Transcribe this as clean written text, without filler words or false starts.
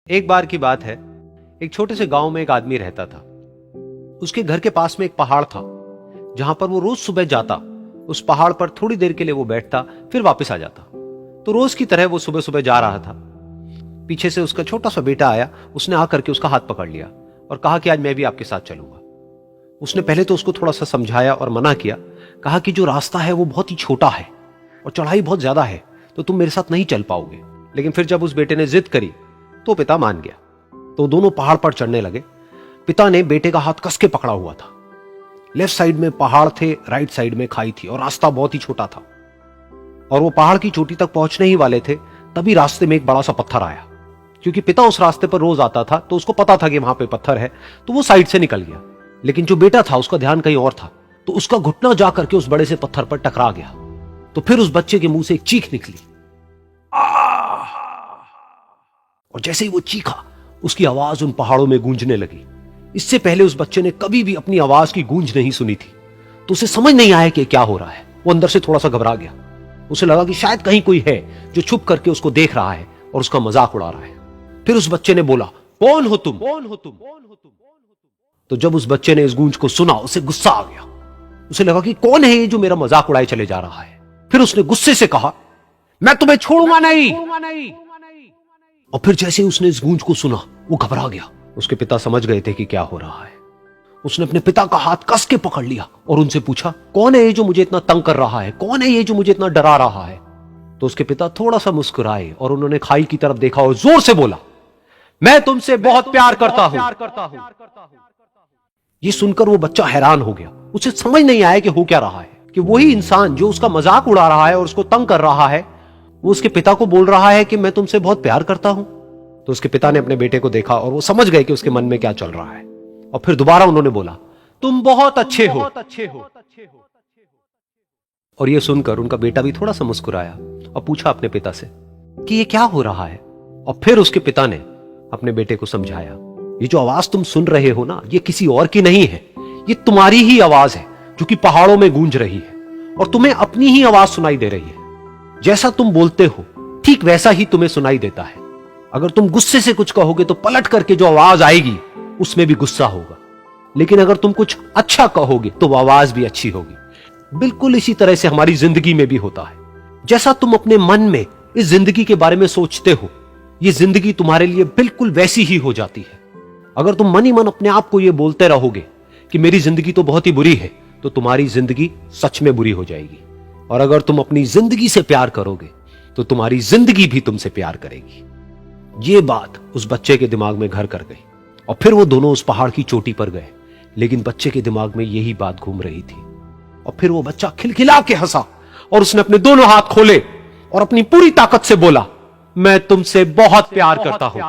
एक बार की बात है, एक छोटे से गांव में एक आदमी रहता था। उसके घर के पास में एक पहाड़ था, जहां पर वो रोज सुबह जाता। उस पहाड़ पर थोड़ी देर के लिए वो बैठता, फिर वापस आ जाता। तो रोज की तरह वो सुबह सुबह जा रहा था। पीछे से उसका छोटा सा बेटा आया। उसने आकर के उसका हाथ पकड़ लिया और कहा कि आज मैं भी आपके साथ चलूंगा। उसने पहले तो उसको थोड़ा सा समझाया और मना किया। कहा कि जो रास्ता है वो बहुत ही छोटा है और चढ़ाई बहुत ज्यादा है, तो तुम मेरे साथ नहीं चल पाओगे। लेकिन फिर जब उस बेटे ने जिद करी तो पिता मान गया। तो दोनों पहाड़ पर चढ़ने लगे। पिता ने बेटे का हाथ कस के पकड़ा हुआ था। लेफ्ट साइड में पहाड़ थे, राइट साइड में खाई थी और रास्ता बहुत ही छोटा था। और वो पहाड़ की चोटी तक पहुंचने ही वाले थे, तभी रास्ते में एक बड़ा सा पत्थर आया। क्योंकि पिता उस रास्ते पर रोज आता था, तो उसको पता था कि वहां पे पत्थर है, तो वो साइड से निकल गया। लेकिन जो बेटा था उसका ध्यान कहीं और था, तो उसका घुटना जाकर के उस बड़े से पत्थर पर टकरा गया। तो फिर उस बच्चे के मुंह से एक चीख निकली। और जैसे ही वो चीखा, उसकी आवाज उन पहाड़ों में गूंजने लगी। इससे पहले उस बच्चे ने कभी भी अपनी आवाज की गूंज नहीं सुनी थी, तो उसे समझ नहीं आया कि क्या हो रहा है। वो अंदर से थोड़ा सा घबरा गया। उसे लगा कि शायद कहीं कोई है जो छुप करके उसको देख रहा है और उसका मजाक उड़ा रहा है। फिर उस बच्चे ने बोला, कौन हो तुम? कौन हो तुम? तो जब उस बच्चे ने इस गूंज को सुना, उसे गुस्सा आ गया। उसे लगा कि कौन है ये जो मेरा मजाक उड़ाए चले जा रहा है। फिर उसने गुस्से से कहा, मैं तुम्हें छोड़ूंगा नहीं। और फिर जैसे ही उसने इस गूंज को सुना, वो घबरा गया। उसके पिता समझ गए थे कि क्या हो रहा है। उसने अपने पिता का हाथ कस के पकड़ लिया और उनसे पूछा, कौन है ये जो मुझे इतना तंग कर रहा है? कौन है ये जो मुझे इतना डरा रहा है? तो उसके पिता थोड़ा सा मुस्कुराए और उन्होंने खाई की तरफ देखा और जोर से बोला, मैं तुमसे बहुत प्यार करता हूं। ये सुनकर वो बच्चा हैरान हो गया। उसे समझ नहीं आया कि हो क्या रहा है, कि वही इंसान जो उसका मजाक उड़ा रहा है और उसको तंग कर रहा है, वो उसके पिता को बोल रहा है कि मैं तुमसे बहुत प्यार करता हूं। तो उसके पिता ने अपने बेटे को देखा और वो समझ गए कि उसके मन में क्या चल रहा है। और फिर दोबारा उन्होंने बोला, तुम बहुत अच्छे हो। और ये सुनकर उनका बेटा भी थोड़ा सा मुस्कुराया और पूछा अपने पिता से कि ये क्या हो रहा है। और फिर उसके पिता ने अपने बेटे को समझाया, ये जो आवाज तुम सुन रहे हो ना, ये किसी और की नहीं है, ये तुम्हारी ही आवाज है जो कि पहाड़ों में गूंज रही है। और तुम्हें अपनी ही आवाज सुनाई दे रही है। जैसा तुम बोलते हो ठीक वैसा ही तुम्हें सुनाई देता है। अगर तुम गुस्से से कुछ कहोगे तो पलट करके जो आवाज आएगी उसमें भी गुस्सा होगा। लेकिन अगर तुम कुछ अच्छा कहोगे तो वो आवाज भी अच्छी होगी। बिल्कुल इसी तरह से हमारी जिंदगी में भी होता है। जैसा तुम अपने मन में इस जिंदगी के बारे में सोचते हो, ये जिंदगी तुम्हारे लिए बिल्कुल वैसी ही हो जाती है। अगर तुम मन ही मन अपने आप को ये बोलते रहोगे कि मेरी जिंदगी तो बहुत ही बुरी है, तो तुम्हारी जिंदगी सच में बुरी हो जाएगी। और अगर तुम अपनी जिंदगी से प्यार करोगे तो तुम्हारी जिंदगी भी तुमसे प्यार करेगी। ये बात उस बच्चे के दिमाग में घर कर गई और फिर वो दोनों उस पहाड़ की चोटी पर गए। लेकिन बच्चे के दिमाग में यही बात घूम रही थी। और फिर वो बच्चा खिलखिला के हंसा और उसने अपने दोनों हाथ खोले और अपनी पूरी ताकत से बोला, मैं तुमसे बहुत प्यार करता हूं।